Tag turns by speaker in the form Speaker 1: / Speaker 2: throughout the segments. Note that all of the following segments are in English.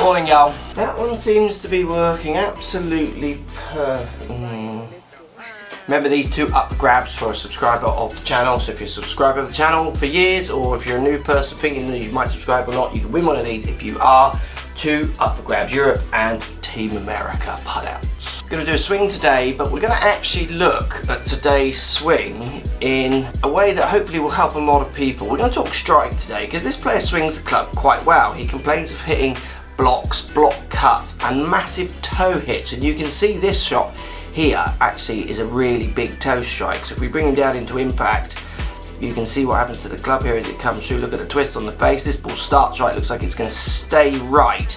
Speaker 1: Morning, y'all. That one seems to be working absolutely perfect. Remember these two up for grabs for a subscriber of the channel. So if you're a subscriber of the channel for years, or if you're a new person thinking that you might subscribe or not, you can win one of these if you are. Two up for grabs, Europe and Team America putt outs. Going to do a swing today, but we're going to actually look at today's swing in a way that hopefully will help a lot of people. We're going to talk strike today because this player swings the club quite well. He complains of hitting blocks, block cuts and massive toe hits, and you can see this shot here actually is a really big toe strike. So if we bring him down into impact, you can see what happens to the club here as it comes through. Look at the twist on the face. This ball starts right, looks like it's going to stay right.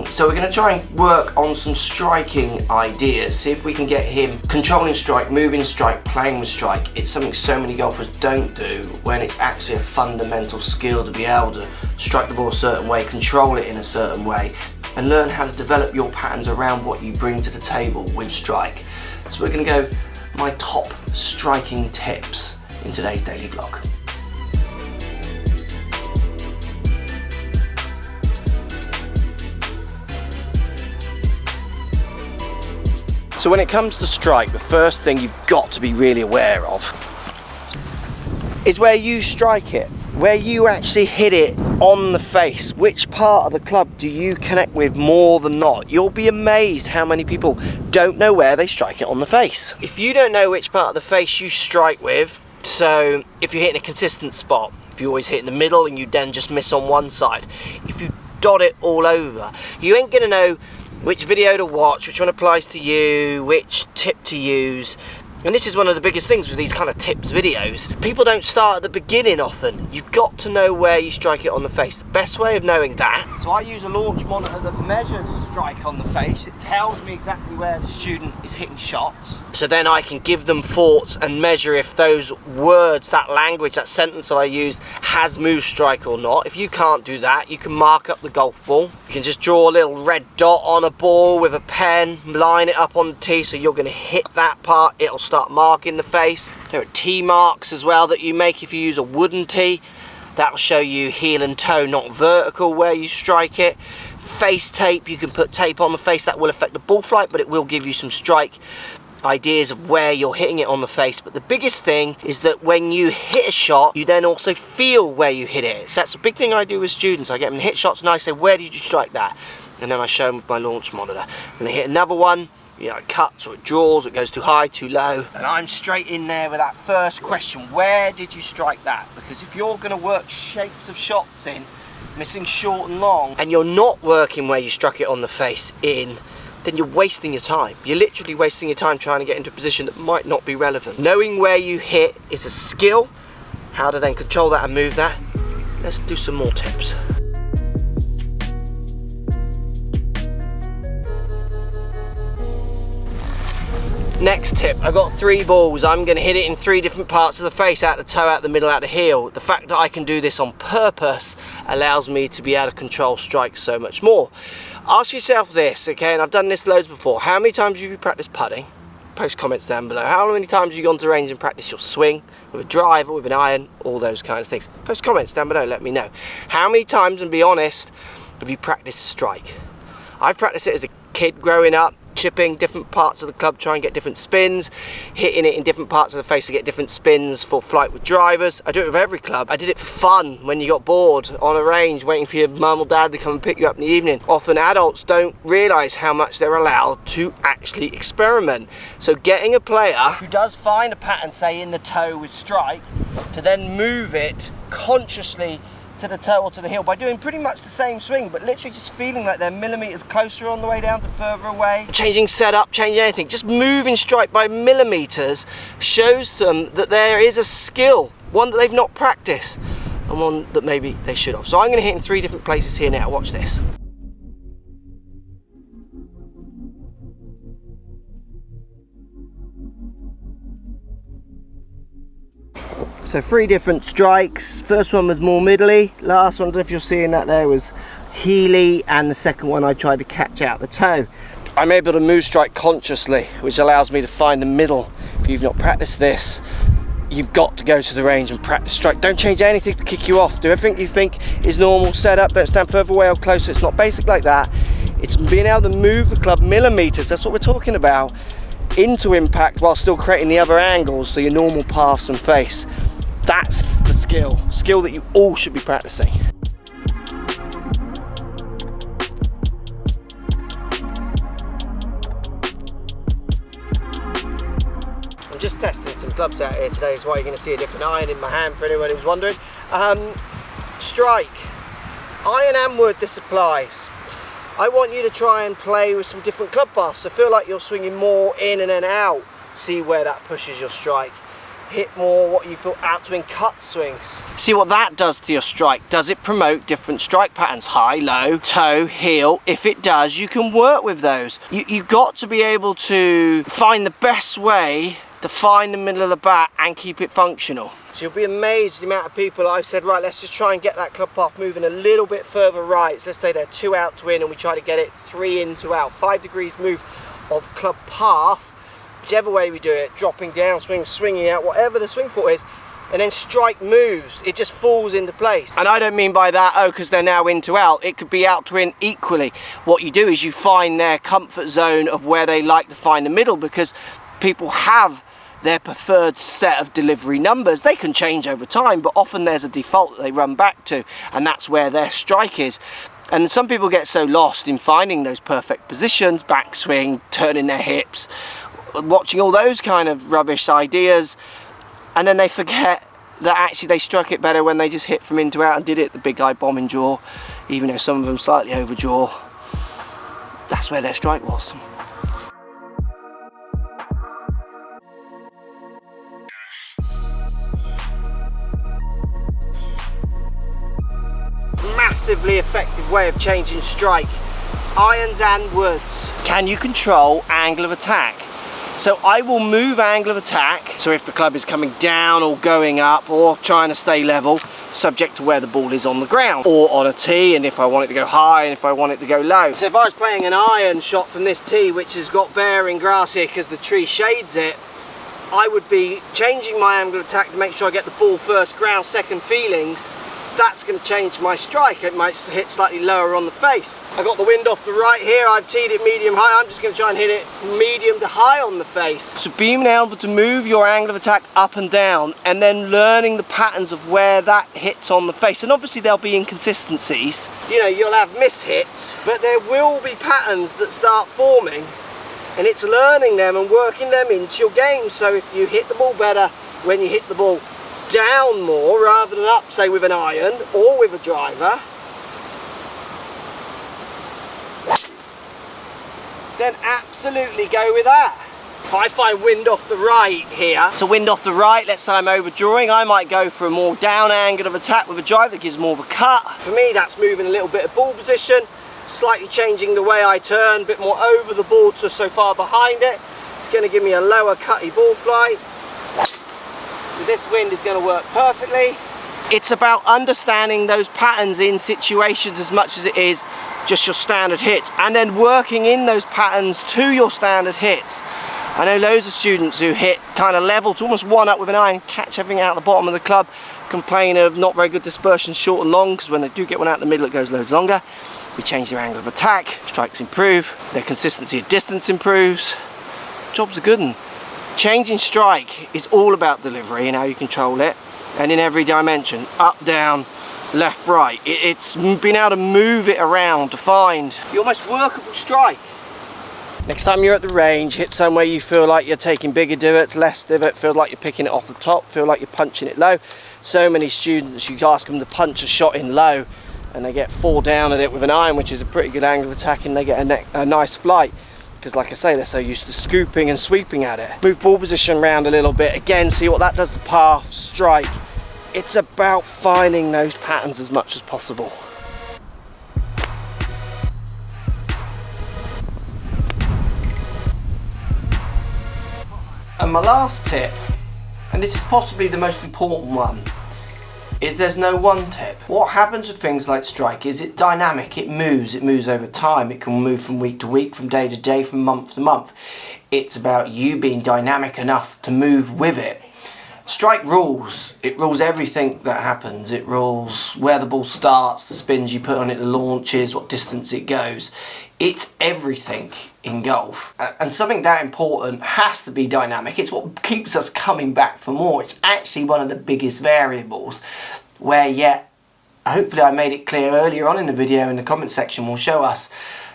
Speaker 1: So we're going to try and work on some striking ideas, see if we can get him controlling strike, moving strike, playing with strike. It's something so many golfers don't do, when it's actually a fundamental skill to be able to strike the ball a certain way, control it in a certain way, and learn how to develop your patterns around what you bring to the table with strike. So we're going to go my top striking tips in today's daily vlog. So when it comes to strike, the first thing you've got to be really aware of is where you strike it, where you actually hit it on the face. Which part of the club do you connect with more than not? You'll be amazed how many people don't know where they strike it on the face. If you don't know which part of the face you strike with, so if you're hitting a consistent spot, if you always hit in the middle and you then just miss on one side, if you dot it all over, you ain't gonna know which video to watch, which one applies to you, which tip to use. And this is one of the biggest things with these kind of tips videos. People don't start at the beginning often. You've got to know where you strike it on the face. The best way of knowing that, so I use a launch monitor that measures strike on the face. It tells me exactly where the student is hitting shots. So then I can give them thoughts and measure if those words, that language, that sentence I used has moved strike or not. If you can't do that, you can mark up the golf ball. You can just draw a little red dot on a ball with a pen, line it up on the tee so you're going to hit that part. It'll start marking the face. There are tee marks as well that you make if you use a wooden tee. That will show you heel and toe, not vertical, where you strike it. Face tape, you can put tape on the face. That will affect the ball flight, but it will give you some strike ideas of where you're hitting it on the face. But the biggest thing is that when you hit a shot, you then also feel where you hit it. So that's a big thing I do with students. I get them to hit shots and I say, where did you strike that? And then I show them with my launch monitor. And they hit another one, you know, it cuts or it draws, it goes too high, too low. And I'm straight in there with that first question, where did you strike that? Because if you're going to work shapes of shots in, missing short and long, and you're not working where you struck it on the face in, then you're wasting your time. You're literally wasting your time trying to get into a position that might not be relevant. Knowing where you hit is a skill. How to then control that and move that. Let's do some more tips. Next tip, I've got 3 balls. I'm going to hit it in 3 different parts of the face, out the toe, out the middle, out the heel. The fact that I can do this on purpose allows me to be able to control strikes so much more. Ask yourself this, okay, and I've done this loads before. How many times have you practiced putting? Post comments down below. How many times have you gone to the range and practiced your swing with a driver, with an iron, all those kind of things? Post comments down below, let me know. How many times, and be honest, have you practiced strike? I've practiced it as a kid growing up, chipping different parts of the club, try and get different spins, hitting it in different parts of the face to get different spins for flight with drivers. I do it with every club. I did it for fun when you got bored on a range waiting for your mum or dad to come and pick you up in the evening. Often adults don't realise how much they're allowed to actually experiment. So getting a player who does find a pattern, say in the toe with strike, to then move it consciously to the toe or to the heel by doing pretty much the same swing, but literally just feeling like they're millimeters closer on the way down to further away. Changing setup, changing anything, just moving strike by millimeters shows them that there is a skill, one that they've not practiced and one that maybe they should have. So I'm going to hit in 3 different places here now. Watch this. So 3 different strikes. First one was more middly. Last one, I don't know if you're seeing that there, was heely, and the second one I tried to catch out the toe. I'm able to move strike consciously, which allows me to find the middle. If you've not practiced this, you've got to go to the range and practice strike. Don't change anything to kick you off. Do everything you think is normal, set up, don't stand further away or closer. It's not basic like that. It's being able to move the club millimeters, that's what we're talking about, into impact while still creating the other angles, so your normal paths and face. That's the skill that you all should be practicing. I'm just testing some clubs out here today, so why you're going to see a different iron in my hand for anyone who's wondering. Strike, iron and wood, this applies. I want you to try and play with some different club paths, so feel like you're swinging more in and then out. See where that pushes your strike. Hit more what you feel out to in cut swings. See what that does to your strike. Does it promote different strike patterns? High, low, toe, heel. If it does, you can work with those. You've got to be able to find the best way to find the middle of the bat and keep it functional. So you'll be amazed the amount of people I've said, right, let's just try and get that club path moving a little bit further right. So let's say they're 2 out to in and we try to get it 3 in, 2 out. 5 degrees move of club path, whichever way we do it, dropping down, swinging out, whatever the swing foot is, and then strike moves. It just falls into place. And I don't mean by that, oh, because they're now in to out. It could be out to in equally. What you do is you find their comfort zone of where they like to find the middle, because people have their preferred set of delivery numbers. They can change over time, but often there's a default that they run back to, and that's where their strike is. And some people get so lost in finding those perfect positions, backswing, turning their hips, watching all those kind of rubbish ideas, and then they forget that actually they struck it better when they just hit from in to out and did it the big high bombing jaw, even though some of them slightly over jaw. That's where their strike was. Massively effective way of changing strike. Irons and woods. Can you control angle of attack? So I will move angle of attack, so if the club is coming down or going up or trying to stay level, subject to where the ball is on the ground or on a tee, and if I want it to go high and if I want it to go low. So if I was playing an iron shot from this tee, which has got bearing grass here because the tree shades it, I would be changing my angle of attack to make sure I get the ball first ground, second feelings. That's going to change my strike. It might hit slightly lower on the face. I got the wind off the right here. I've teed it medium high. I'm just going to try and hit it medium to high on the face. So being able to move your angle of attack up and down, and then learning the patterns of where that hits on the face. And obviously there'll be inconsistencies. You know, you'll have mishits, but there will be patterns that start forming, and it's learning them and working them into your game. So if you hit the ball better when you hit the ball down more rather than up, say with an iron or with a driver, then absolutely go with that. If I find wind off the right here, so wind off the right, let's say I'm overdrawing, I might go for a more down angle of attack with a driver that gives more of a cut. For me, that's moving a little bit of ball position, slightly changing the way I turn, a bit more over the ball to so far behind it. It's going to give me a lower cutty ball flight. This wind is going to work perfectly. It's about understanding those patterns in situations as much as it is just your standard hits, and then working in those patterns to your standard hits. I know loads of students who hit kind of level to almost one up with an iron, catch everything out of the bottom of the club, complain of not very good dispersion short and long, because when they do get one out in the middle it goes loads longer. We change their angle of attack, strikes improve, their consistency of distance improves, job's a good one. Changing strike is all about delivery and how you control it, and in every dimension, up, down, left, right. It's being able to move it around to find your most workable strike. Next time you're at the range, hit somewhere you feel like you're taking bigger divots, less divot, feel like you're picking it off the top, feel like you're punching it low. So many students, you ask them to punch a shot in low and they get 4 down at it with an iron, which is a pretty good angle of attack, and they get a nice flight. Because like I say, they're so used to scooping and sweeping at it. Move ball position around a little bit. Again, see what that does to path, strike. It's about finding those patterns as much as possible. And my last tip, and this is possibly the most important one, is there's no one tip. What happens with things like strike is it's dynamic, it moves over time, it can move from week to week, from day to day, from month to month. It's about you being dynamic enough to move with it. Strike rules. It rules everything that happens. It rules where the ball starts, the spins you put on it, the launches, what distance it goes. It's everything in golf. And something that important has to be dynamic. It's what keeps us coming back for more. It's actually one of the biggest variables where, yet, hopefully I made it clear earlier on in the video, in the comment section will show us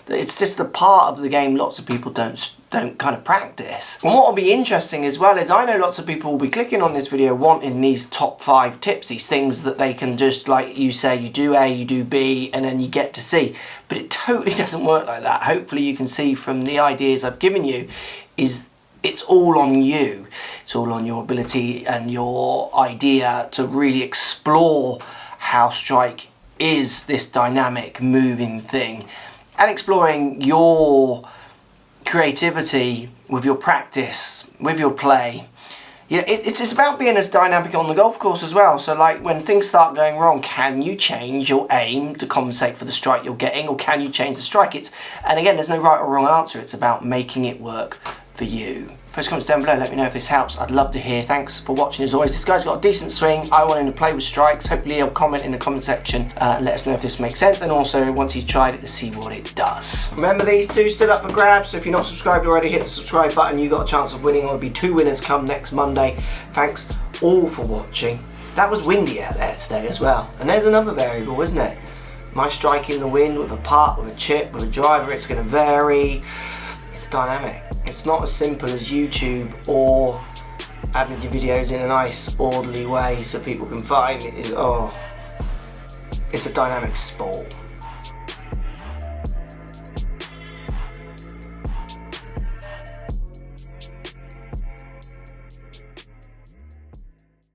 Speaker 1: that it's just a part of the game lots of people don't kind of practice. And what will be interesting as well is I know lots of people will be clicking on this video wanting these top 5 tips, these things that they can just, like you say, you do A, you do B, and then you get to C. But it totally doesn't work like that. Hopefully you can see from the ideas I've given you is it's all on you. It's all on your ability and your idea to really explore how strike is this dynamic, moving thing, and exploring your creativity with your practice, with your play. You know, it's about being as dynamic on the golf course as well. So like when things start going wrong, can you change your aim to compensate for the strike you're getting, or can you change the strike? And again, there's no right or wrong answer. It's about making it work for you. Post comments down below, let me know if this helps. I'd love to hear. Thanks for watching as always. This guy's got a decent swing. I want him to play with strikes. Hopefully he'll comment in the comment section and let us know if this makes sense, and also once he's tried it to see what it does. Remember, these two stood up for grabs, so if you're not subscribed already, hit the subscribe button. You got a chance of winning. There'll be 2 winners come next Monday. Thanks all for watching. That was windy out there today as well, and there's another variable, isn't it? My strike in the wind with a putt, with a chip, with a driver, it's going to vary. It's dynamic. It's not as simple as YouTube or having your videos in a nice orderly way so people can find it. It's a dynamic sport.